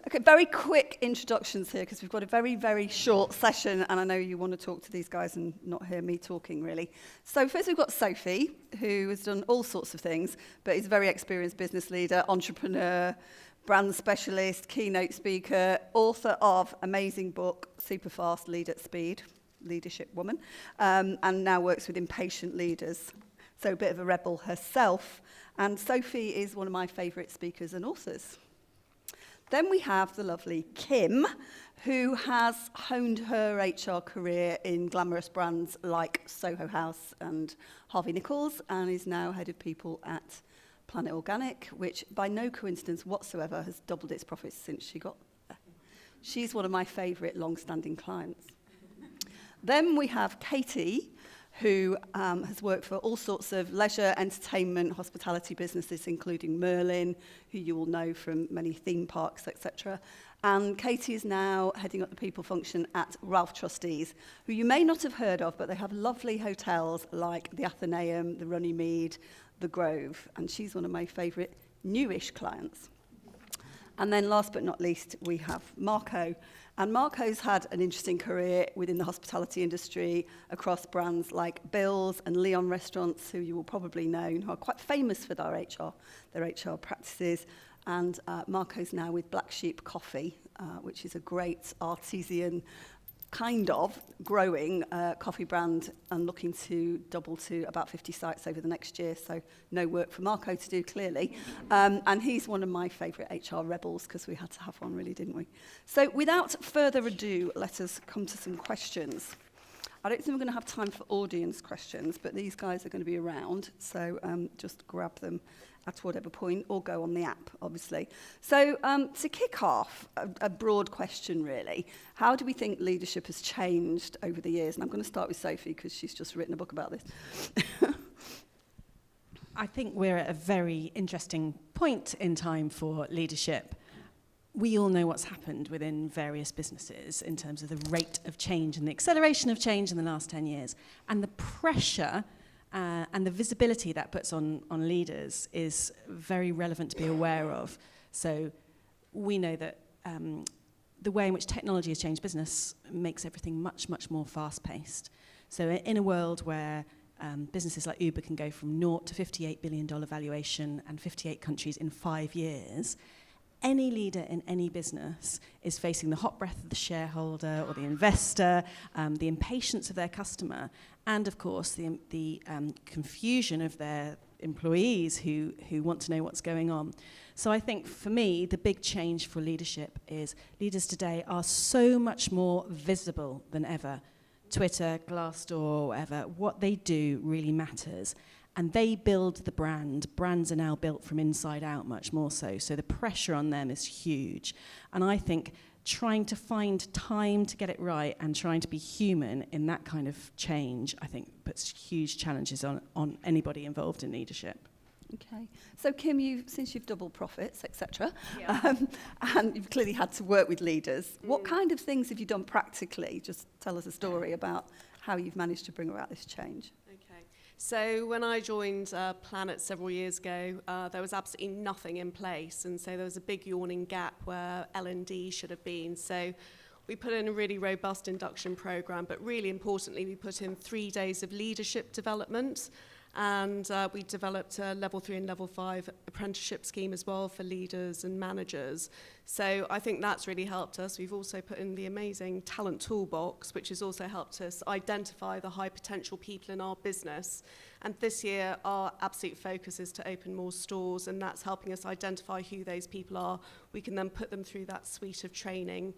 Okay, very quick introductions here because we've got a very, very short session and I know you want to talk to these guys and not hear me talking really. So first we've got Sophie, who has done all sorts of things, but is a very experienced business leader, entrepreneur, brand specialist, keynote speaker, author of amazing book, Super Fast, Lead at Speed, leadership woman, and now works with impatient leaders. So a bit of a rebel herself. And Sophie is one of my favourite speakers and authors. Then we have the lovely Kim, who has honed her HR career in glamorous brands like Soho House and Harvey Nichols, and is now head of people at Planet Organic, which by no coincidence whatsoever has doubled its profits since she got there. She's one of my favourite long-standing clients. Then we have Katie, who has worked for all sorts of leisure, entertainment, hospitality businesses, including Merlin, who you will know from many theme parks, etc. And Katie is now heading up the people function at Ralph Trustees, who you may not have heard of, but they have lovely hotels like the Athenaeum, the Runnymede, the Grove, and she's one of my favourite newish clients. And then last but not least, we have Marco. And Marco's had an interesting career within the hospitality industry across brands like Bill's and Leon Restaurants, who you will probably know, who are quite famous for their HR practices. And Marco's now with Black Sheep Coffee, which is a great artisan kind of growing coffee brand and looking to double to about 50 sites over the next year. So no work for Marco to do, clearly. And he's one of my favourite HR rebels because we had to have one, really, didn't we? So without further ado, let us come to some questions. I don't think we're going to have time for audience questions, but these guys are going to be around. So just grab them at whatever point or go on the app, obviously. So to kick off, a broad question, really. How do we think leadership has changed over the years? And I'm going to start with Sophie because she's just written a book about this. I think we're at a very interesting point in time for leadership. We all know what's happened within various businesses in terms of the rate of change and the acceleration of change in the last 10 years. And the pressure and the visibility that puts on leaders is very relevant to be aware of. So we know that the way in which technology has changed business makes everything much, much more fast-paced. So in a world where businesses like Uber can go from 0 to $58 billion valuation and 58 countries in 5 years, any leader in any business is facing the hot breath of the shareholder or the investor, the impatience of their customer, and of course the confusion of their employees who want to know what's going on. So I think for me, the big change for leadership is leaders today are so much more visible than ever. Twitter, Glassdoor, whatever, what they do really matters. And they build the brand. Brands are now built from inside out much more so. So the pressure on them is huge. And I think trying to find time to get it right and trying to be human in that kind of change, I think puts huge challenges on anybody involved in leadership. Okay. So Kim, since you've doubled profits, etc., and you've clearly had to work with leaders, what kind of things have you done practically? Just tell us a story about how you've managed to bring about this change. So when I joined Planet several years ago, there was absolutely nothing in place. And so there was a big yawning gap where L&D should have been. So we put in a really robust induction program, but really importantly, we put in 3 days of leadership development. And we developed a level 3 and level 5 apprenticeship scheme as well for leaders and managers. So I think that's really helped us. We've also put in the amazing talent toolbox, which has also helped us identify the high potential people in our business. And this year, our absolute focus is to open more stores, and that's helping us identify who those people are. We can then put them through that suite of training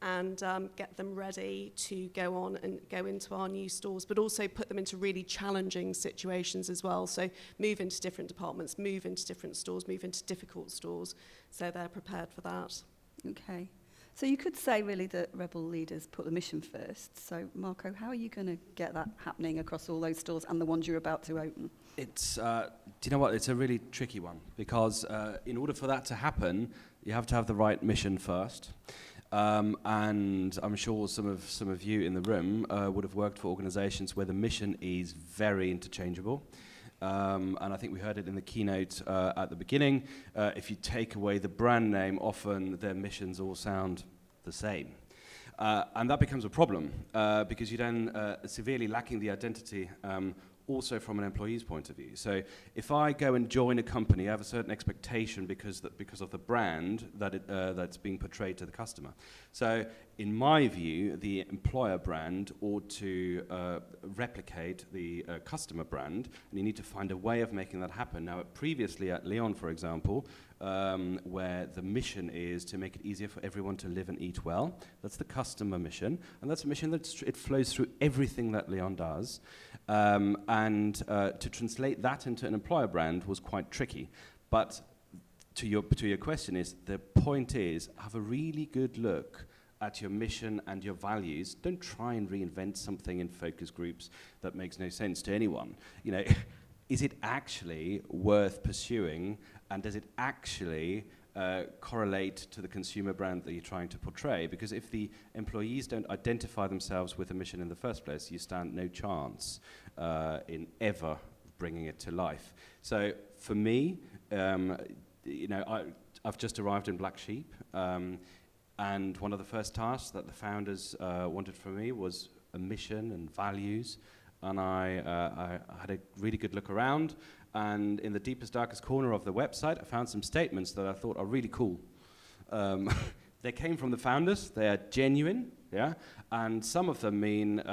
and get them ready to go on and go into our new stores, but also put them into really challenging situations as well. So move into different departments, move into different stores, move into difficult stores, so they're prepared for that. Okay. So you could say really that rebel leaders put the mission first. So Marco, how are you going to get that happening across all those stores and the ones you're about to open? It's, do you know what, it's a really tricky one because in order for that to happen, you have to have the right mission first. And I'm sure some of you in the room would have worked for organisations where the mission is very interchangeable. And I think we heard it in the keynote at the beginning. If you take away the brand name, often their missions all sound the same. And that becomes a problem because you're then severely lacking the identity also from an employee's point of view. So if I go and join a company, I have a certain expectation because of the brand that's being portrayed to the customer. So in my view, the employer brand ought to replicate the customer brand, and you need to find a way of making that happen. Now, previously at Leon, for example, where the mission is to make it easier for everyone to live and eat well. That's the customer mission, and that's a mission that it flows through everything that Leon does. And to translate that into an employer brand was quite tricky. But to your question is, the point is, have a really good look at your mission and your values. Don't try and reinvent something in focus groups that makes no sense to anyone. You know, is it actually worth pursuing, and does it actually correlate to the consumer brand that you're trying to portray? Because if the employees don't identify themselves with a mission in the first place, you stand no chance in ever bringing it to life. So for me, you know, I've just arrived in Black Sheep, and one of the first tasks that the founders wanted from me was a mission and values. And I had a really good look around, and in the deepest, darkest corner of the website, I found some statements that I thought are really cool. They came from the founders. They are genuine, yeah, and some of them mean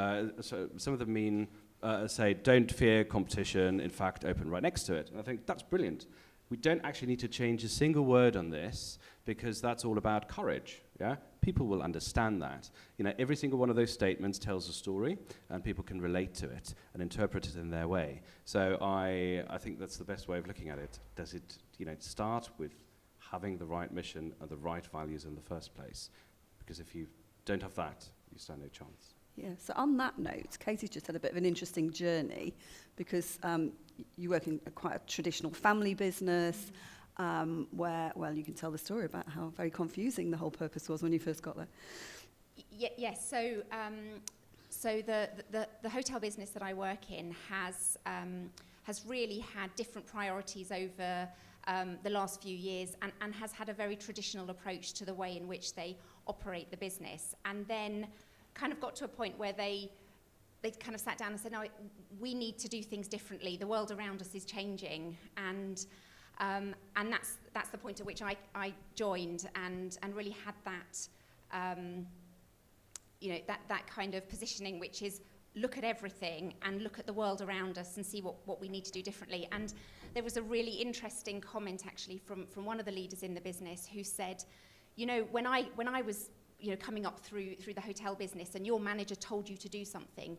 say, don't fear competition. In fact, open right next to it. And I think that's brilliant. We don't actually need to change a single word on this because that's all about courage. Yeah, people will understand that. You know, every single one of those statements tells a story, and people can relate to it and interpret it in their way. So I think that's the best way of looking at it. Does it, you know, start with having the right mission and the right values in the first place? Because if you don't have that, you stand no chance. Yeah, so on that note, Katie's just had a bit of an interesting journey because you work in quite a traditional family business where, well, you can tell the story about how very confusing the whole purpose was when you first got there. Yes, so the hotel business that I work in has really had different priorities over the last few years and has had a very traditional approach to the way in which they operate the business. And then kind of got to a point where they kind of sat down and said, no, we need to do things differently. The world around us is changing, and that's the point at which I joined and really had that that kind of positioning, which is look at everything and look at the world around us and see what we need to do differently. And there was a really interesting comment actually from one of the leaders in the business who said, you know, when I was coming up through the hotel business and your manager told you to do something,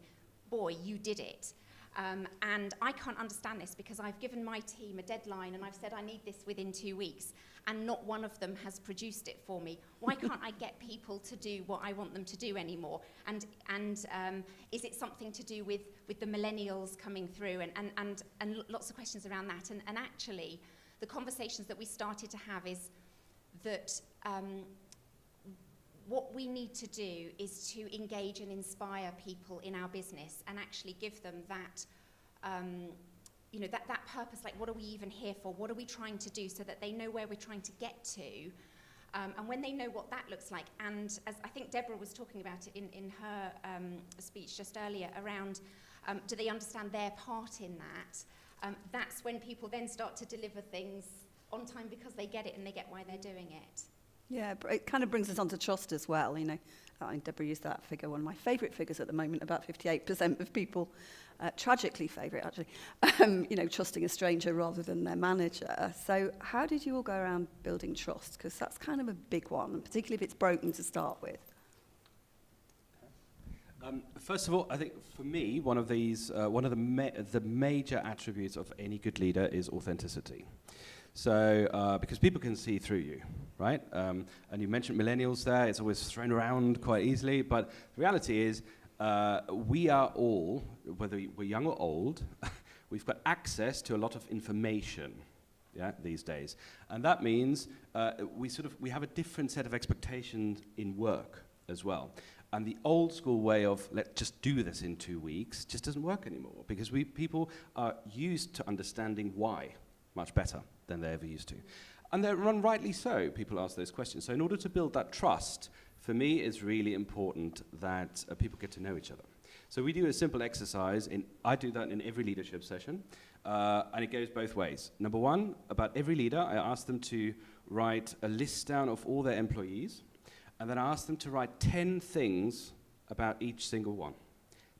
boy, you did it. And I can't understand this because I've given my team a deadline and I've said I need this within 2 weeks and not one of them has produced it for me. Why can't I get people to do what I want them to do anymore? And is it something to do with the millennials coming through and lots of questions around that. And actually, the conversations that we started to have is that what we need to do is to engage and inspire people in our business and actually give them that, that purpose, like what are we even here for? What are we trying to do so that they know where we're trying to get to? And when they know what that looks like, and as I think Deborah was talking about it in her speech just earlier around, do they understand their part in that? That's when people then start to deliver things on time because they get it and they get why they're doing it. Yeah, but it kind of brings us on to trust as well, you know. Deborah used that figure, one of my favourite figures at the moment, about 58% of people, tragically favourite actually, trusting a stranger rather than their manager. So how did you all go around building trust? Because that's kind of a big one, and particularly if it's broken to start with. First of all, I think for me, one of the major attributes of any good leader is authenticity. So, because people can see through you, right? And you mentioned millennials there, it's always thrown around quite easily, but the reality is we are all, whether we're young or old, we've got access to a lot of information, these days. And that means we have a different set of expectations in work as well. And the old school way of let's just do this in 2 weeks just doesn't work anymore, because people are used to understanding why much better than they ever used to. And they're rightly so. People ask those questions. So in order to build that trust, for me, it's really important that people get to know each other. So we do a simple exercise. I do that in every leadership session, and it goes both ways. Number one, about every leader, I ask them to write a list down of all their employees, and then I ask them to write 10 things about each single one.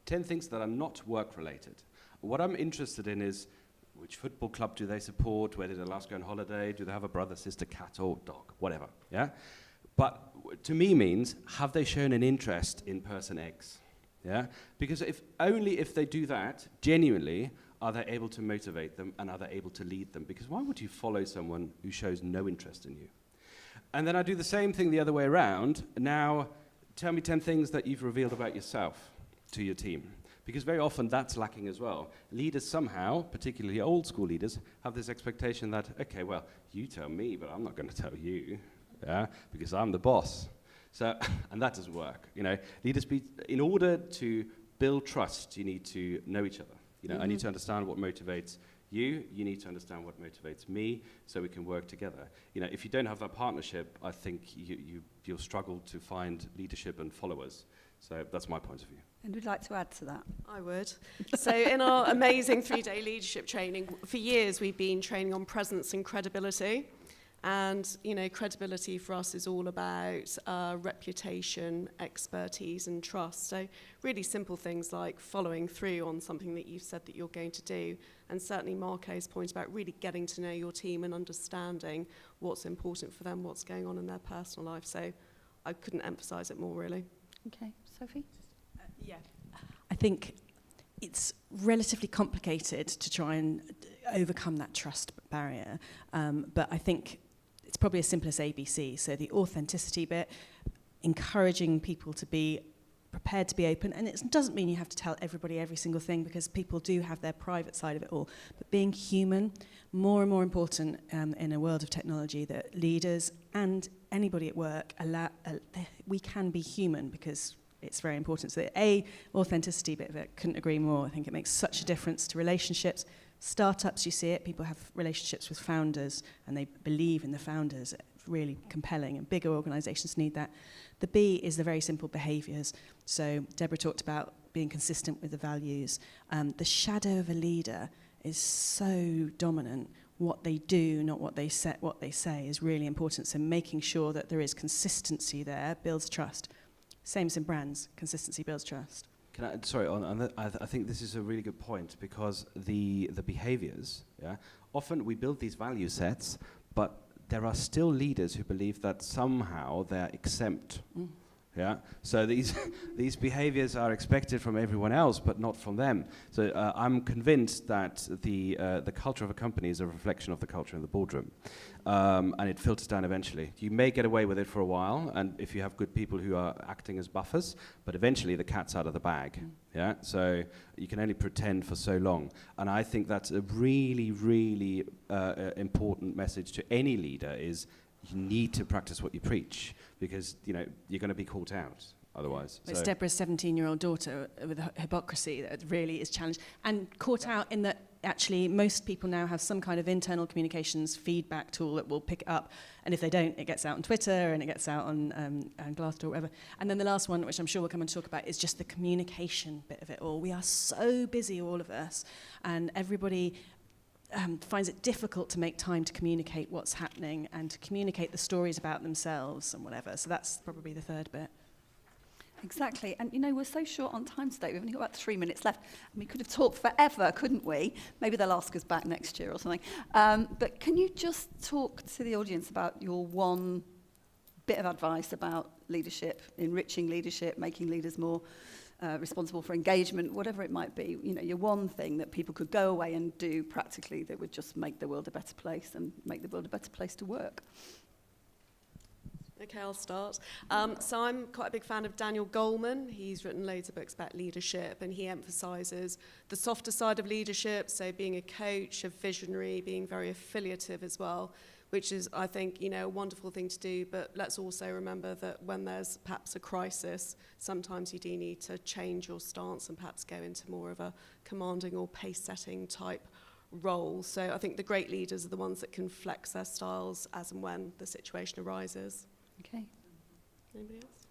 10 things that are not work-related. What I'm interested in is which football club do they support, where did they last go on holiday, do they have a brother, sister, cat, or dog, whatever, yeah? But to me means, have they shown an interest in person X? Yeah? Because only if they do that, genuinely, are they able to motivate them and are they able to lead them? Because why would you follow someone who shows no interest in you? And then I do the same thing the other way around. Now, tell me 10 things that you've revealed about yourself to your team. Because very often that's lacking as well. Leaders somehow, particularly old school leaders, have this expectation that, okay, well, you tell me, but I'm not going to tell you, yeah, because I'm the boss. So, and that doesn't work. You know, in order to build trust, you need to know each other. You know, I need to understand what motivates you. You need to understand what motivates me, so we can work together. You know, if you don't have that partnership, I think you'll struggle to find leadership and followers. So that's my point of view. And we'd like to add to that. I would. So in our amazing 3-day leadership training, for years we've been training on presence and credibility. And, you know, credibility for us is all about reputation, expertise, and trust. So really simple things like following through on something that you've said that you're going to do. And certainly Marco's point about really getting to know your team and understanding what's important for them, what's going on in their personal life. So I couldn't emphasize it more, really. Okay, Sophie? Yeah. I think it's relatively complicated to try and overcome that trust barrier. But I think it's probably as simple as ABC. So the authenticity bit, encouraging people to be prepared to be open. And it doesn't mean you have to tell everybody every single thing, because people do have their private side of it all. But being human, more and more important in a world of technology, that leaders and anybody at work, we can be human, because it's very important. So the authenticity bit of it, couldn't agree more. I think it makes such a difference to relationships. Startups, you see it, people have relationships with founders and they believe in the founders. It's really compelling, and bigger organizations need that. The B is the very simple behaviors. So Deborah talked about being consistent with the values. The shadow of a leader is so dominant. What they do, not what they say is really important. So making sure that there is consistency there builds trust. Same as in brands, consistency builds trust. I think this is a really good point, because the behaviors, yeah, often we build these value sets, but there are still leaders who believe that somehow they're exempt. Yeah, so these behaviors are expected from everyone else, but not from them. So I'm convinced that the culture of a company is a reflection of the culture in the boardroom, and it filters down eventually. You may get away with it for a while, and if you have good people who are acting as buffers, but eventually the cat's out of the bag. Yeah, so you can only pretend for so long, and I think that's a really, really important message to any leader is. You need to practice what you preach, because you know you're going to be caught out otherwise. It's Deborah's 17-year-old daughter with hypocrisy that really is challenged and caught out in that actually most people now have some kind of internal communications feedback tool that will pick it up, and if they don't, it gets out on Twitter and it gets out on Glassdoor or whatever. And then the last one, which I'm sure we'll come and talk about, is just the communication bit of it all. We are so busy, all of us, and everybody finds it difficult to make time to communicate what's happening and to communicate the stories about themselves and whatever. So that's probably the third bit. Exactly. And, you know, we're so short on time today. We've only got about 3 minutes left. And we could have talked forever, couldn't we? Maybe they'll ask us back next year or something. But can you just talk to the audience about your one bit of advice about leadership, enriching leadership, making leaders more responsible for engagement, whatever it might be, you know, your one thing that people could go away and do practically that would just make the world a better place and make the world a better place to work? Okay, I'll start. So I'm quite a big fan of Daniel Goleman. He's written loads of books about leadership, and he emphasises the softer side of leadership, so being a coach, a visionary, being very affiliative as well, which is, I think, a wonderful thing to do. But let's also remember that when there's perhaps a crisis, sometimes you do need to change your stance and perhaps go into more of a commanding or pace-setting type role. So I think the great leaders are the ones that can flex their styles as and when the situation arises. Okay. Anybody else?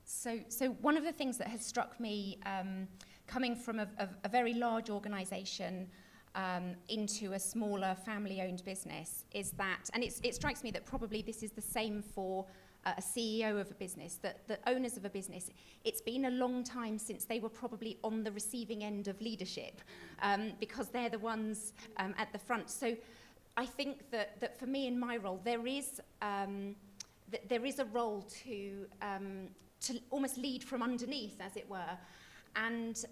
So one of the things that has struck me coming from a very large organisation into a smaller family-owned business is that, and it strikes me that probably this is the same for a CEO of a business, that the owners of a business, it's been a long time since they were probably on the receiving end of leadership, because they're the ones at the front. So I think that for me in my role, there is a role to almost lead from underneath, as it were. And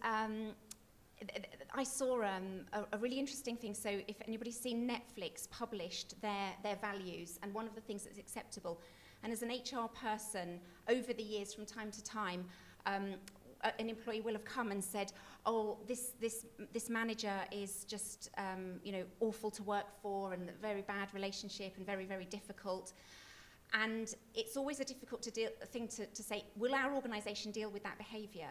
I saw a really interesting thing. So if anybody's seen Netflix published their values and one of the things that's acceptable, and as an HR person, over the years from time to time, an employee will have come and said, oh, this manager is just awful to work for, and a very bad relationship and very, very difficult. And it's always a difficult thing to say, will our organisation deal with that behaviour?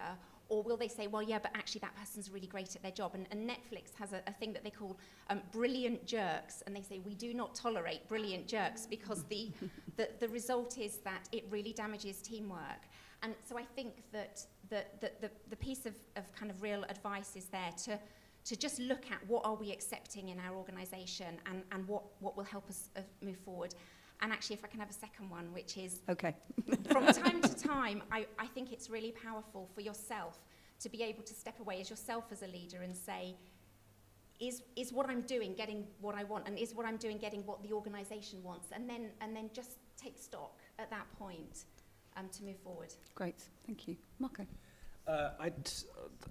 Or will they say, well, yeah, but actually that person's really great at their job. And Netflix has a thing that they call brilliant jerks. And they say, we do not tolerate brilliant jerks, because the result is that it really damages teamwork. And so I think that the piece of kind of real advice is there to just look at what are we accepting in our organisation, and what will help us move forward. And actually, if I can have a second one, which is, Okay. from time to time, I think it's really powerful for yourself to be able to step away as yourself as a leader and say, is what I'm doing getting what I want, and is what I'm doing getting what the organisation wants, and then just take stock at that point to move forward. Great. Thank you. Marco.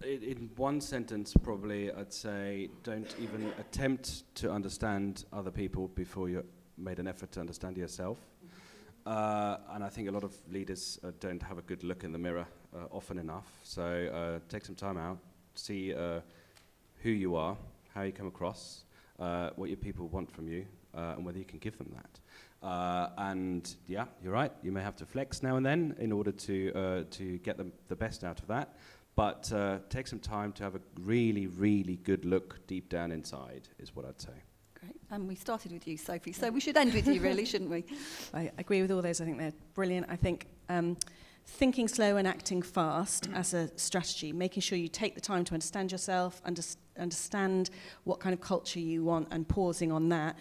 In one sentence, probably, I'd say don't even attempt to understand other people before you're made an effort to understand yourself. And I think a lot of leaders don't have a good look in the mirror often enough. So take some time out, see who you are, how you come across, what your people want from you, and whether you can give them that. And yeah, you're right, you may have to flex now and then in order to get the best out of that. But take some time to have a really, really good look deep down inside, is what I'd say. Great. And we started with you, Sophie, so we should end with you, really, shouldn't we? I agree with all those. I think they're brilliant. I think thinking slow and acting fast as a strategy, making sure you take the time to understand yourself, understand what kind of culture you want, and pausing on that,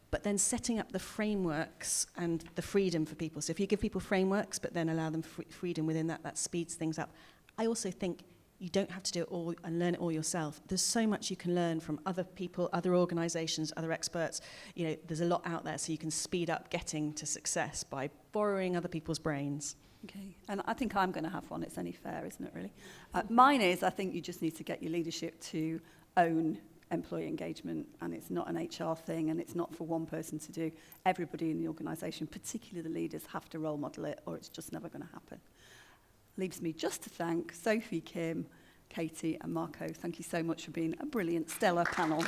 but then setting up the frameworks and the freedom for people. So if you give people frameworks, but then allow them freedom within that, that speeds things up. I also think you don't have to do it all and learn it all yourself. There's so much you can learn from other people, other organisations, other experts. You know, there's a lot out there, so you can speed up getting to success by borrowing other people's brains. Okay, and I think I'm going to have one. It's only fair, isn't it, really? Mine is, I think you just need to get your leadership to own employee engagement, and it's not an HR thing, and it's not for one person to do. Everybody in the organisation, particularly the leaders, have to role model it, or it's just never going to happen. Leaves me just to thank Sophie, Kim, Katie and Marco. Thank you so much for being a brilliant, stellar panel.